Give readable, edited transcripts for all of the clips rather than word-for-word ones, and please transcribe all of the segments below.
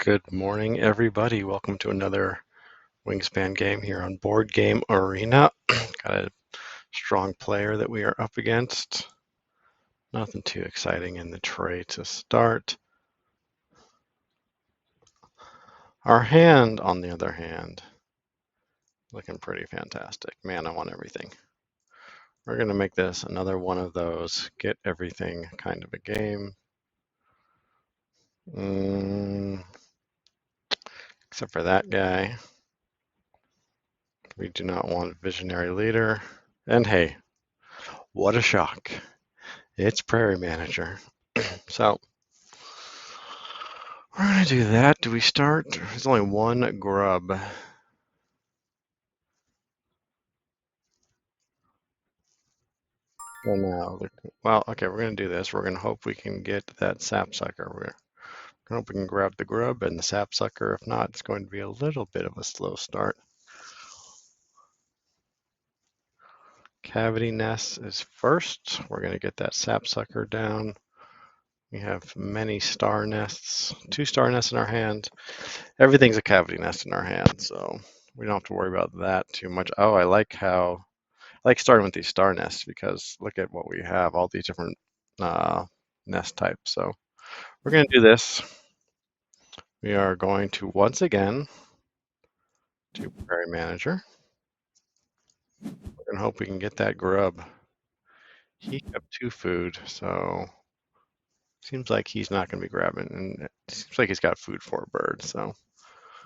Good morning, everybody. Welcome to another Wingspan game here on Board Game Arena. Got a strong player that we are up against. Nothing too exciting in the tray to start. Our hand, on the other hand, looking pretty fantastic. Man, I want everything. We're going to make this another one of those get everything kind of a game. Except for that guy. We do not want a visionary leader. And hey, what a shock. It's Prairie Manager. So we're going to do that. Do we start? There's only one grub. Well, okay, we're going to do this. We're going to hope we can get that sapsucker. We're going to hope we can grab the grub and the sapsucker. If not, it's going to be a little bit of a slow start. Cavity nest is first. We're going to get that sapsucker down. We have many star nests, 2 star nests in our hand. Everything's a cavity nest in our hand, so we don't have to worry about that too much. Oh, I like starting with these star nests because look at what we have, all these different nest types. So we're going to do this. We are going to once again do Prairie Manager. We're going to hope we can get that grub. He kept 2 food, so seems like he's not going to be grabbing, and it seems like he's got food for a bird, so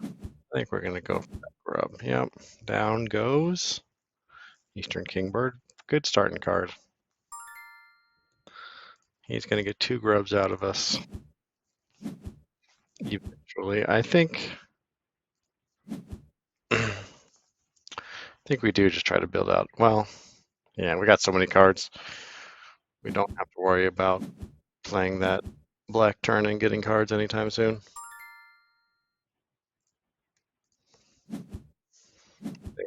I think we're going to go for that grub. Yep, down goes Eastern Kingbird. Good starting card. He's going to get 2 grubs out of us eventually. I think we do just try to build out. Well, yeah, we got so many cards. We don't have to worry about playing that black turn and getting cards anytime soon. Be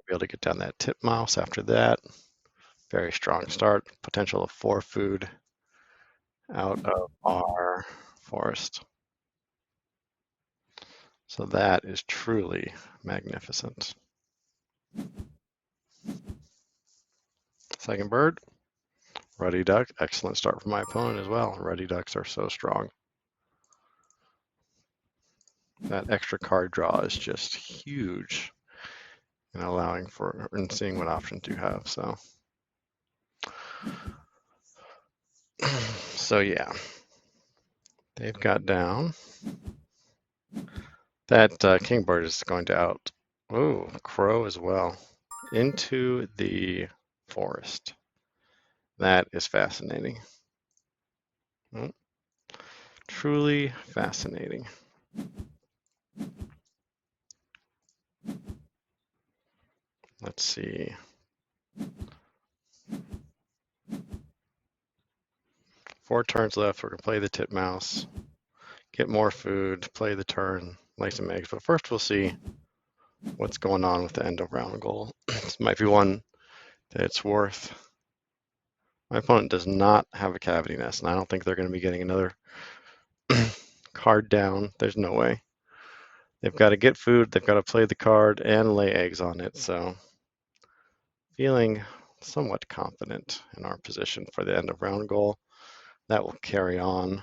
able to get down that titmouse after that. Very strong start. Potential of 4 food out of our forest. So that is truly magnificent. Second bird. Ruddy duck. Excellent start for my opponent as well. Ruddy ducks are so strong. That extra card draw is just huge in allowing for and seeing what options you have. So yeah, they've got down. That kingbird is going to out. Oh, crow as well into the forest. That is fascinating. Oh, truly fascinating. Let's see. 4 turns left. We're going to play the titmouse, get more food, play the turn, lay some eggs. But first we'll see what's going on with the end of round goal. This might be one that it's worth. My opponent does not have a cavity nest, and I don't think they're going to be getting another card down. There's no way. They've got to get food, they've got to play the card, and lay eggs on it. So feeling somewhat confident in our position for the end of round goal. That will carry on.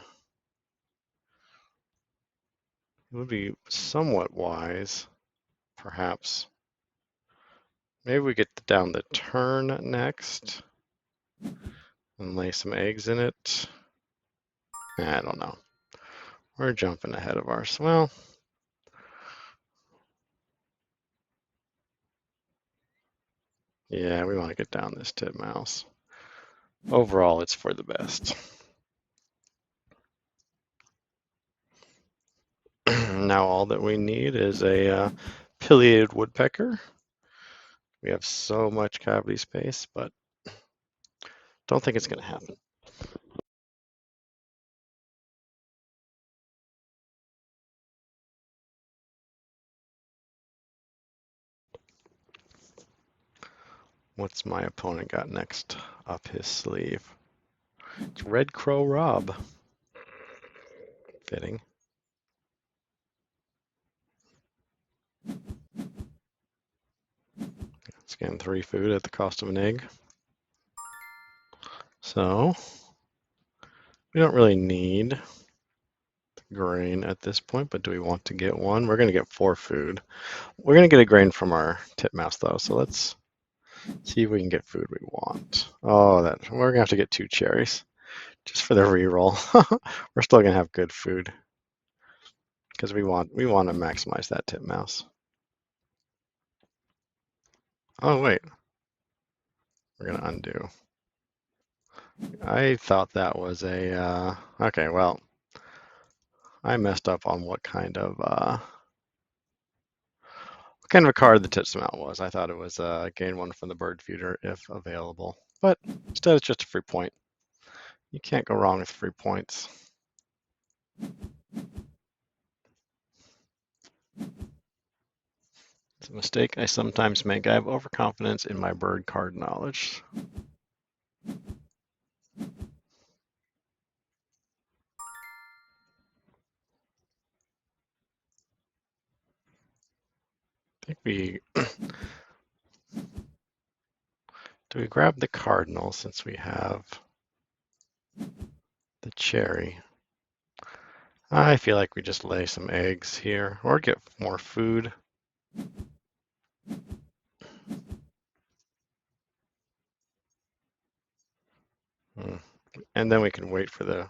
It would be somewhat wise, perhaps. Maybe we get down the turn next and lay some eggs in it. I don't know. We're jumping ahead of ours. Well, yeah, we want to get down this titmouse. Overall, it's for the best. Now all that we need is a pileated woodpecker. We have so much cavity space, but don't think it's going to happen. What's my opponent got next up his sleeve? It's Red Crow Rob. Fitting. Again, 3 food at the cost of an egg. So we don't really need grain at this point, but do we want to get one? We're going to get 4 food. We're going to get a grain from our titmouse though, so let's see if we can get food we want. Oh, we're going to have to get 2 cherries just for the reroll. We're still going to have good food because we want to maximize that titmouse. Oh wait, we're going to undo. I thought that was a okay, well, I messed up on what kind of a card the titmouse was. I thought it was gain 1 from the bird feeder if available, but instead it's just a free point. You can't go wrong with free points. It's a mistake I sometimes make. I have overconfidence in my bird card knowledge. I think do we grab the cardinal since we have the cherry? I feel like we just lay some eggs here or get more food. And then we can wait for the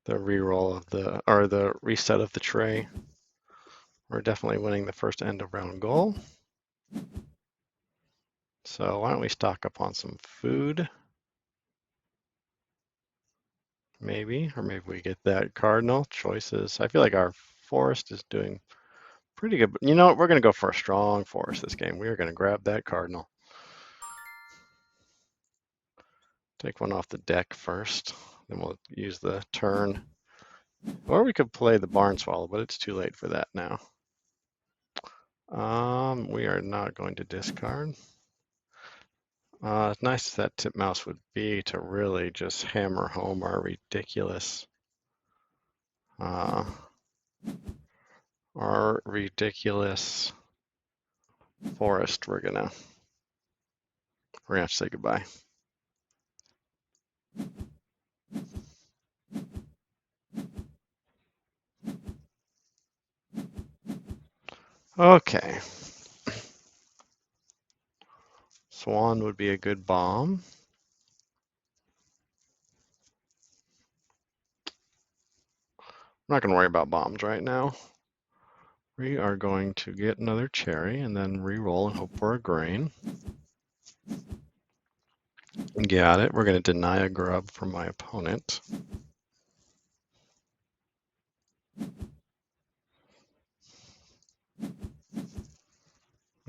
reroll of the reset of the tray. We're definitely winning the first end of round goal. So why don't we stock up on some food? Maybe, or maybe we get that cardinal. Choices. I feel like our forest is doing pretty good. But you know what? We're going to go for a strong forest this game. We are going to grab that cardinal. Take one off the deck first. Then we'll use the turn. Or we could play the barn swallow, but it's too late for that now. We are not going to discard. As nice as that titmouse would be to really just hammer home our ridiculous forest, we're gonna have to say goodbye. Okay. Swan would be a good bomb. I'm not going to worry about bombs right now. We are going to get another cherry and then re-roll and hope for a grain. Got it. We're going to deny a grub from my opponent.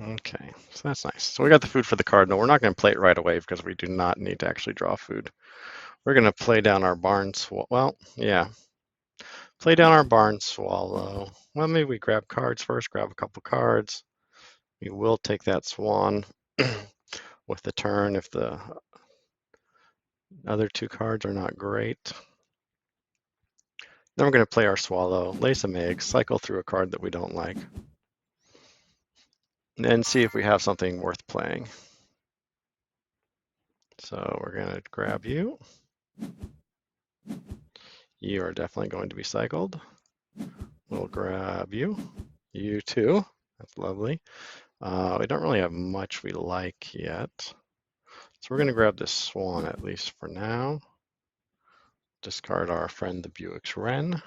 Okay, so that's nice. So we got the food for the cardinal. We're not going to play it right away because we do not need to actually draw food. We're going to play down our barn swallow. Well, yeah. Play down our barn swallow. Well, maybe we grab cards first, grab a couple cards. We will take that swan with the turn if the other 2 cards are not great. Then we're going to play our swallow, lay some eggs, cycle through a card that we don't like, and see if we have something worth playing. So we're going to grab you. You are definitely going to be cycled. We'll grab you. You too. That's lovely. We don't really have much we like yet. So we're going to grab this swan at least for now. Discard our friend the Buick's Wren.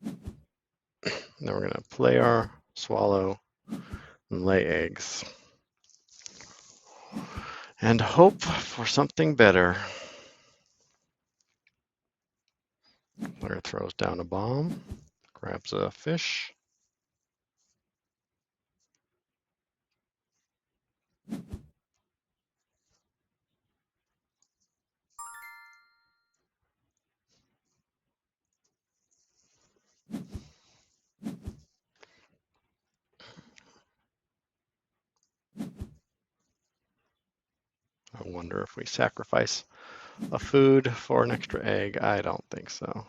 Then we're going to play our swallow and lay eggs. And hope for something better. Player throws down a bomb, grabs a fish. I wonder if we sacrifice a food for an extra egg. I don't think so.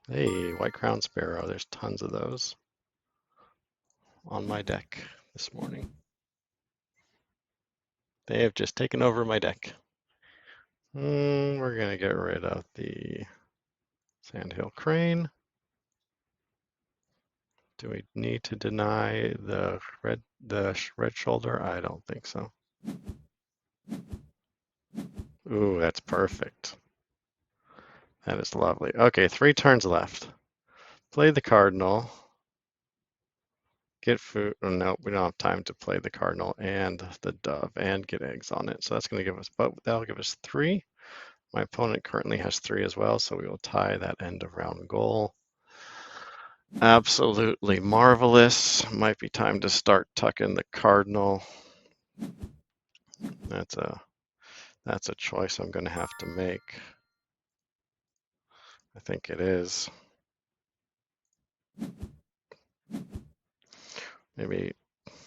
Hey, white crown sparrow. There's tons of those. on my deck this morning. They have just taken over my deck. We're going to get rid of the Sandhill Crane. Do we need to deny the red shoulder? I don't think so. Ooh, that's perfect. That is lovely. Okay, 3 turns left. Play the cardinal. Get food. Oh, no, we don't have time to play the cardinal and the dove and get eggs on it. So that's going to give us, but that'll give us 3. My opponent currently has 3 as well, so we will tie that end of round goal. Absolutely marvelous. Might be time to start tucking the cardinal. That's a choice I'm going to have to make. I think it is. Maybe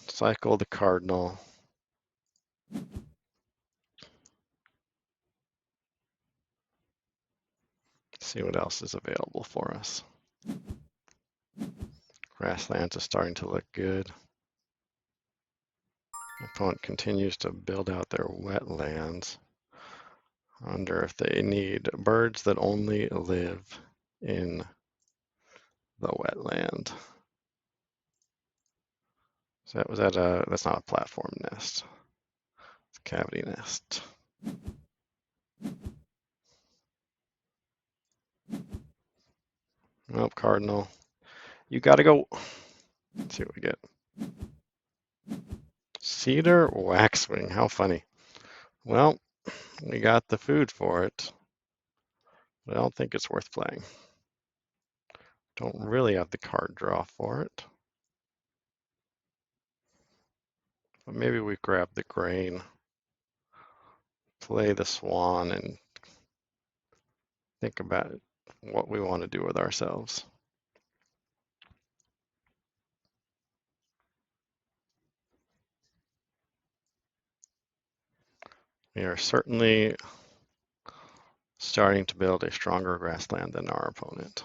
cycle the cardinal. See what else is available for us. Grasslands is starting to look good. Opponent continues to build out their wetlands. I wonder if they need birds that only live in the wetland. So that's not a platform nest. It's a cavity nest. Nope, cardinal. You gotta go. Let's see what we get. Cedar waxwing, how funny. Well, we got the food for it, but I don't think it's worth playing. Don't really have the card draw for it. But maybe we grab the grain, play the swan, and think about what we want to do with ourselves. We are certainly starting to build a stronger grassland than our opponent.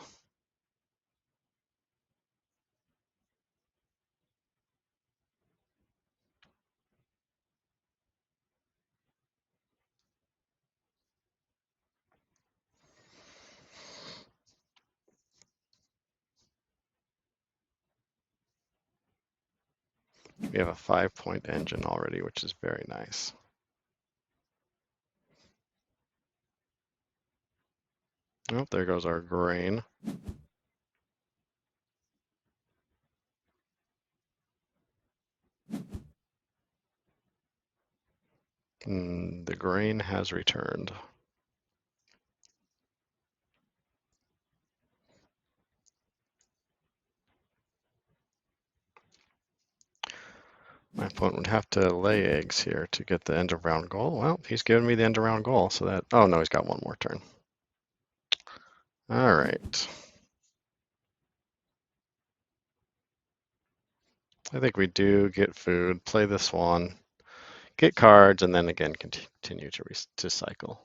We have a 5-point engine already, which is very nice. Oh, there goes our grain. The grain has returned. My opponent would have to lay eggs here to get the end of round goal. Well, he's given me the end of round goal, so that, oh no, he's got one more turn. All right. I think we do get food, play the swan, get cards, and then again continue to cycle.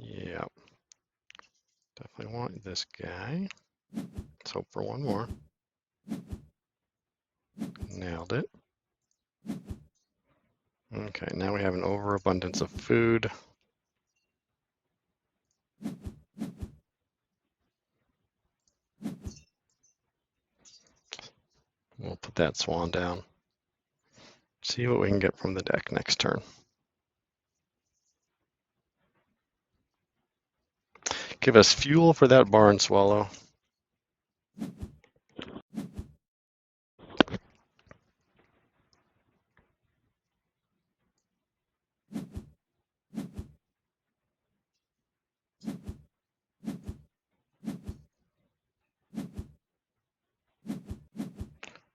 Yep. Definitely want this guy. Let's hope for one more. Nailed it. Okay, now we have an overabundance of food. We'll put that swan down. See what we can get from the deck next turn. Give us fuel for that barn swallow.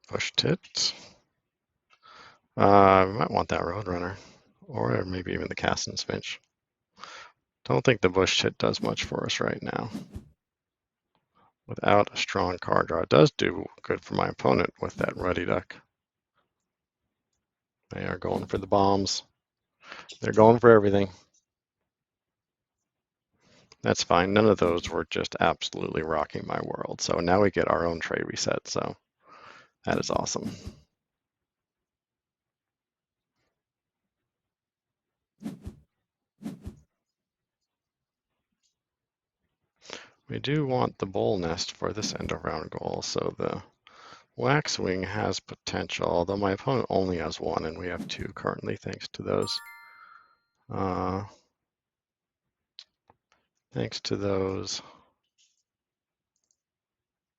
Push tit. We might want that Roadrunner, or maybe even the Cassin's Finch. Don't think the bush tit does much for us right now. without a strong card draw. It does do good for my opponent with that Ruddy Duck. They are going for the bombs. They're going for everything. That's fine. None of those were just absolutely rocking my world. So now we get our own tray reset. So that is awesome. We do want the bowl nest for this end of round goal. So the Waxwing has potential, although my opponent only has one and we have two currently thanks to those. Thanks to those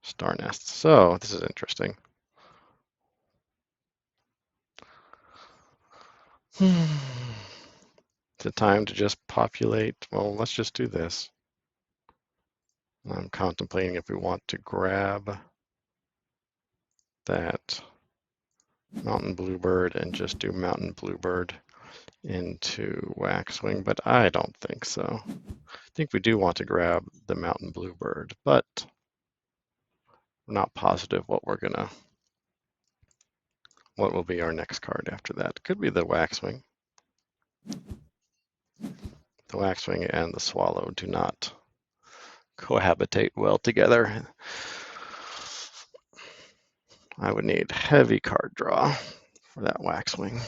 star nests. So this is interesting. Is it time to just populate? Well, let's just do this. I'm contemplating if we want to grab that Mountain Bluebird and just do Mountain Bluebird into Waxwing, but I don't think so. I think we do want to grab the Mountain Bluebird, but I'm not positive what will be our next card after that. Could be the Waxwing. The Waxwing and the Swallow do not cohabitate well together. I would need heavy card draw for that Waxwing.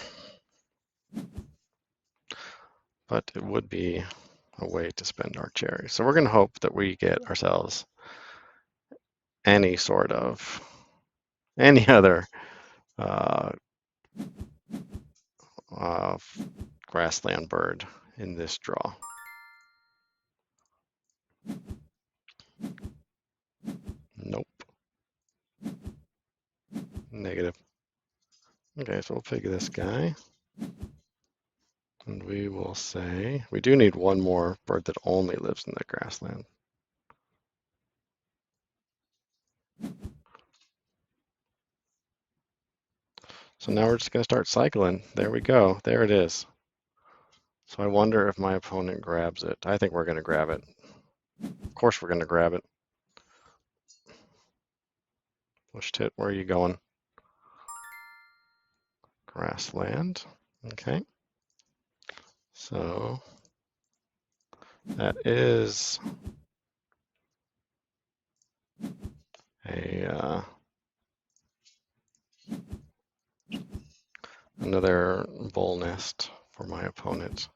But it would be a way to spend our cherry. So we're going to hope that we get ourselves any other uh, uh, grassland bird in this draw. Nope. Negative. Okay, so we'll pick this guy. And we will say, we do need one more bird that only lives in the grassland. So now we're just going to start cycling. There we go. There it is. So I wonder if my opponent grabs it. I think we're going to grab it. Of course we're going to grab it. Push tit, where are you going? Grassland. Okay. So that is a another bull nest for my opponent.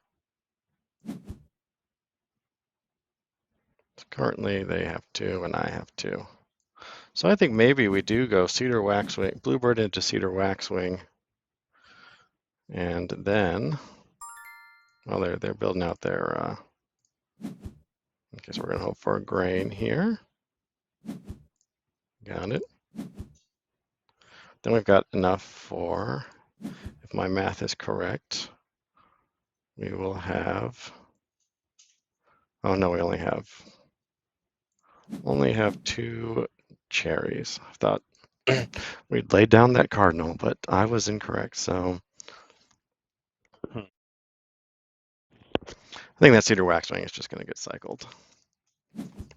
Currently they have two and I have two. So I think maybe we do go Cedar Waxwing, Bluebird into Cedar Waxwing, and then, well, they're building out their. Okay, so we're gonna hope for a grain here. Got it. Then we've got enough for, if my math is correct, we will have. Oh no, we only have two cherries. I thought we'd laid down that cardinal, but I was incorrect. So I think that Cedar Waxwing is just going to get cycled.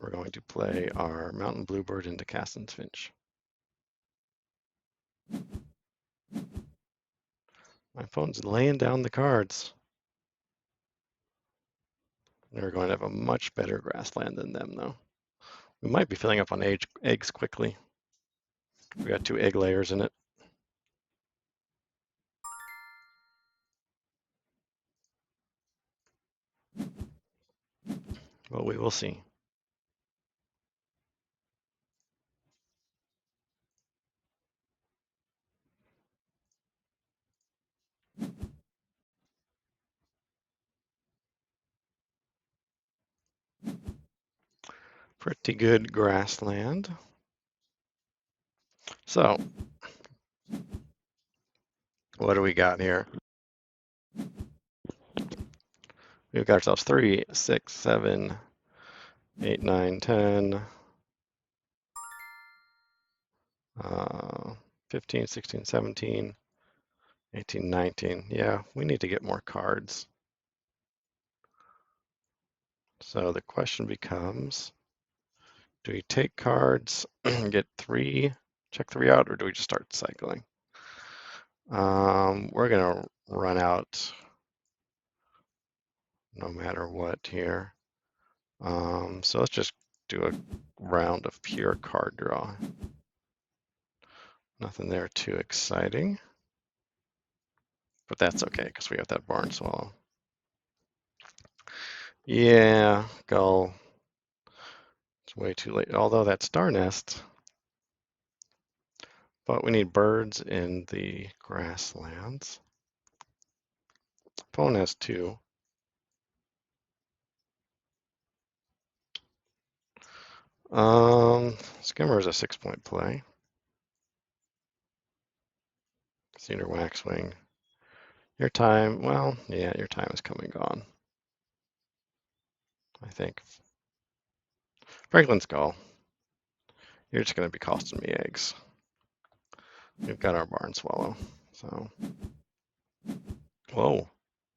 We're going to play our Mountain Bluebird into Caston's Finch. My phone's laying down the cards. We're going to have a much better grassland than them, though. We might be filling up on eggs quickly. We got two egg layers in it. Well, we will see. Pretty good grassland. So, what do we got here? We've got ourselves 3, 6, 7, 8, 9, 10, 15, 16, 17, 18, 19. Yeah, we need to get more cards. So the question becomes, Do we take cards and get three, check three out, or do we just start cycling? We're gonna run out no matter what here. So let's just do a round of pure card draw. Nothing there too exciting, but that's okay because we have that barn swallow. Yeah, gull. It's way too late. Although that star nest, but we need birds in the grasslands. Opponent has two. Skimmer is a 6-point play. Cedar Waxwing. Your time, well, yeah, your time is coming gone, I think. Franklin's Gull. You're just going to be costing me eggs. We've got our barn swallow, so. Whoa.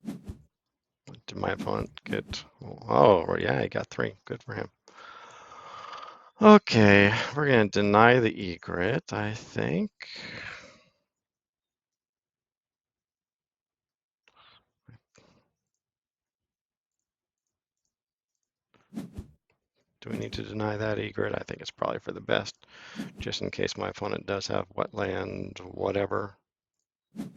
What did my opponent get? Oh, yeah, he got three. Good for him. Okay, we're going to deny the egret, I think. Do we need to deny that egret? I think it's probably for the best, just in case my opponent does have wetland, whatever. Do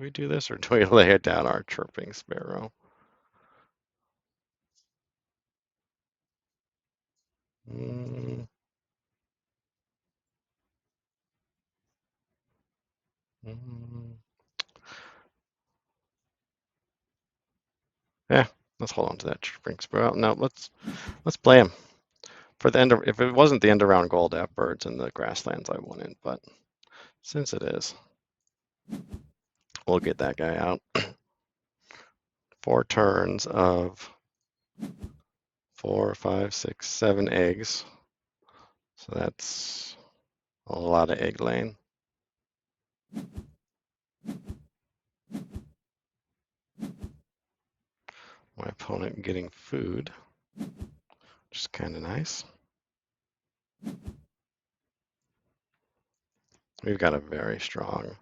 we do this, or do we lay it down our chirping sparrow? Mm, mm. Yeah, let's hold on to that chirping sparrow. No, let's play him for the end of. If it wasn't the end of round goal to have birds in the grasslands, I wouldn't. But since it is, we'll get that guy out. 4 turns of 4, 5, 6, 7 eggs. So that's a lot of egg laying. My opponent getting food, which is kind of nice. We've got a very strong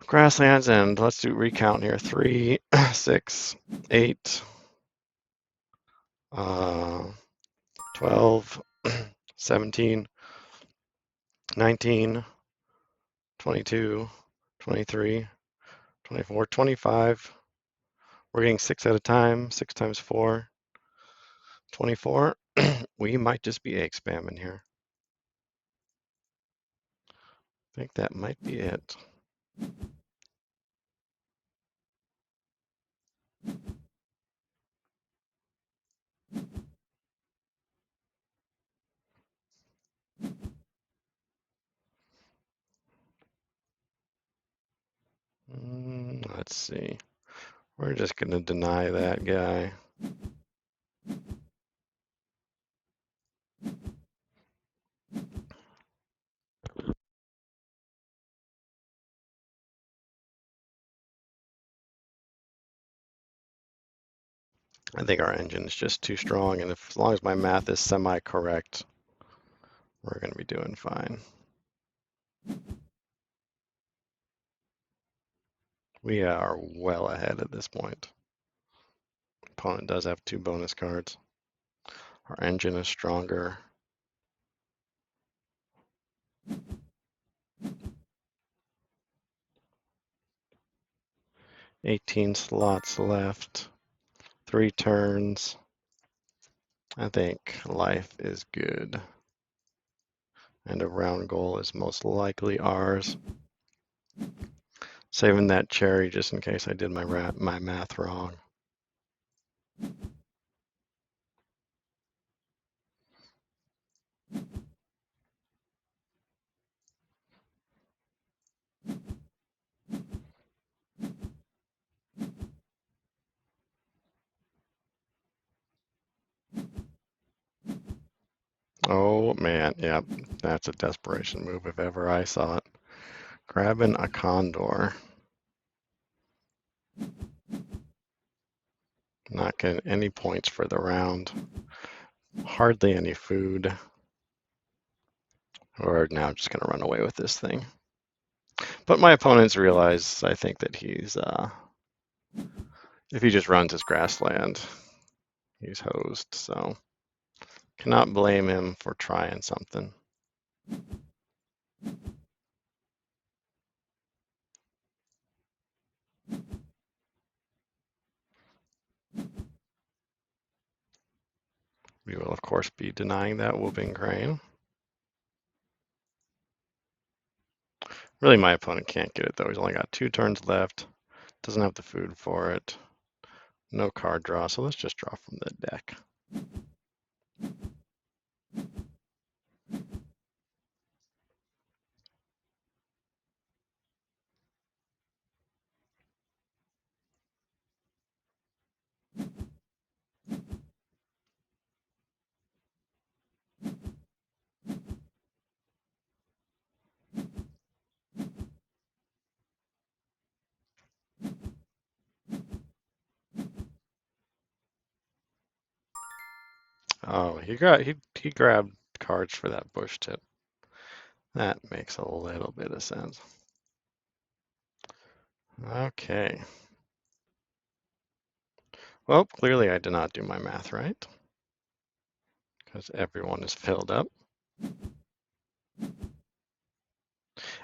grasslands, and let's do recount here. 3, 6, 8, 12, 17, 19, 22, 23, 24, 25. We're getting 6 at a time. 6 times 4, 24. We might just be egg spamming here. I think that might be it. Let's see. We're just going to deny that guy. I think our engine is just too strong, and as long as my math is semi-correct, we're going to be doing fine. We are well ahead at this point. Opponent does have 2 bonus cards. Our engine is stronger. $18 slots left. 3 turns. I think life is good. And a round goal is most likely ours. Saving that cherry just in case I did my math wrong. Oh man, yep, that's a desperation move if ever I saw it. Grabbing a condor. Not getting any points for the round. Hardly any food. We're now just going to run away with this thing. But my opponents realize, I think, that if he just runs his grassland, he's hosed. So cannot blame him for trying something. We will, of course, be denying that whooping crane. Really, my opponent can't get it, though. He's only got 2 turns left. Doesn't have the food for it. No card draw, so let's just draw from the deck. Oh, he grabbed cards for that bush tip. That makes a little bit of sense. Okay. Well, clearly I did not do my math right, because everyone is filled up,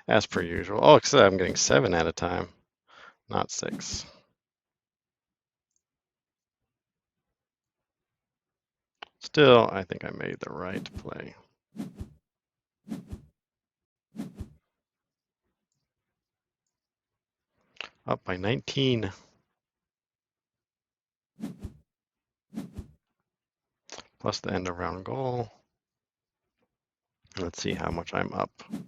as per usual. Oh, except I'm getting 7 at a time, not 6. Still, I think I made the right play. Up by 19. Plus the end of round goal. Let's see how much I'm up at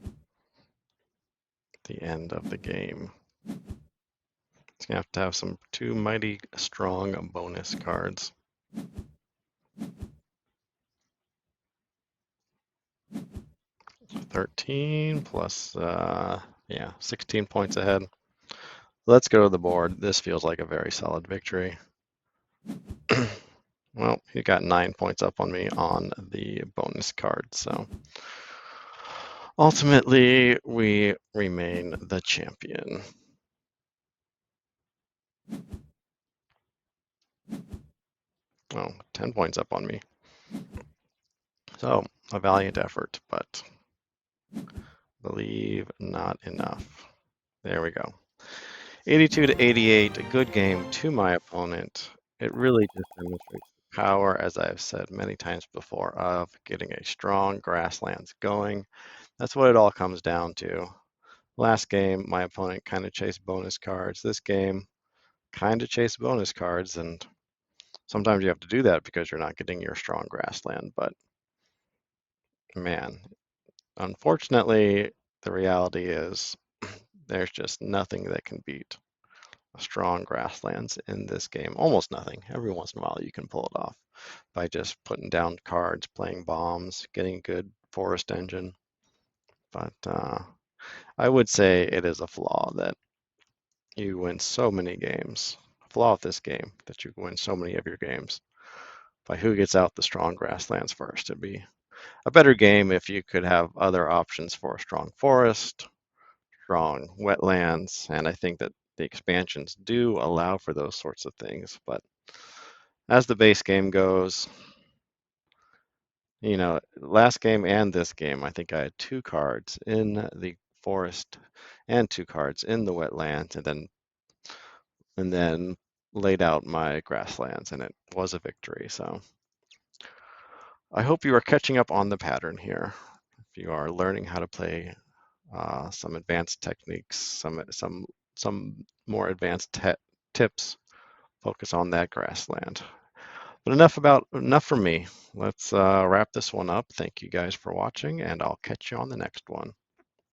the end of the game. It's gonna have to have some 2 mighty strong bonus cards. 13 plus, yeah, 16 points ahead. Let's go to the board. This feels like a very solid victory. Well, he got 9 points up on me on the bonus card, so ultimately we remain the champion. Oh, 10 points up on me. So, a valiant effort, but believe not enough. There we go. 82 to 88, a good game to my opponent. It really just demonstrates the power, as I've said many times before, of getting a strong grasslands going. That's what it all comes down to. Last game, my opponent kind of chased bonus cards. This game, kind of chased bonus cards, and sometimes you have to do that because you're not getting your strong grassland. But man, unfortunately, the reality is there's just nothing that can beat strong grasslands in this game. Almost nothing. Every once in a while you can pull it off by just putting down cards, playing bombs, getting good forest engine. But I would say it is a flaw that you win so many games. Flaw of this game that you win so many of your games by who gets out the strong grasslands first. It'd be a better game if you could have other options for a strong forest, strong wetlands, and I think that the expansions do allow for those sorts of things. But as the base game goes, last game and this game, I think I had 2 cards in the forest and 2 cards in the wetlands, and then laid out my grasslands, and it was a victory. So I hope you are catching up on the pattern here. If you are learning how to play some advanced techniques, some more advanced tips, focus on that grassland. But enough from me. Let's wrap this one up. Thank you guys for watching, and I'll catch you on the next one.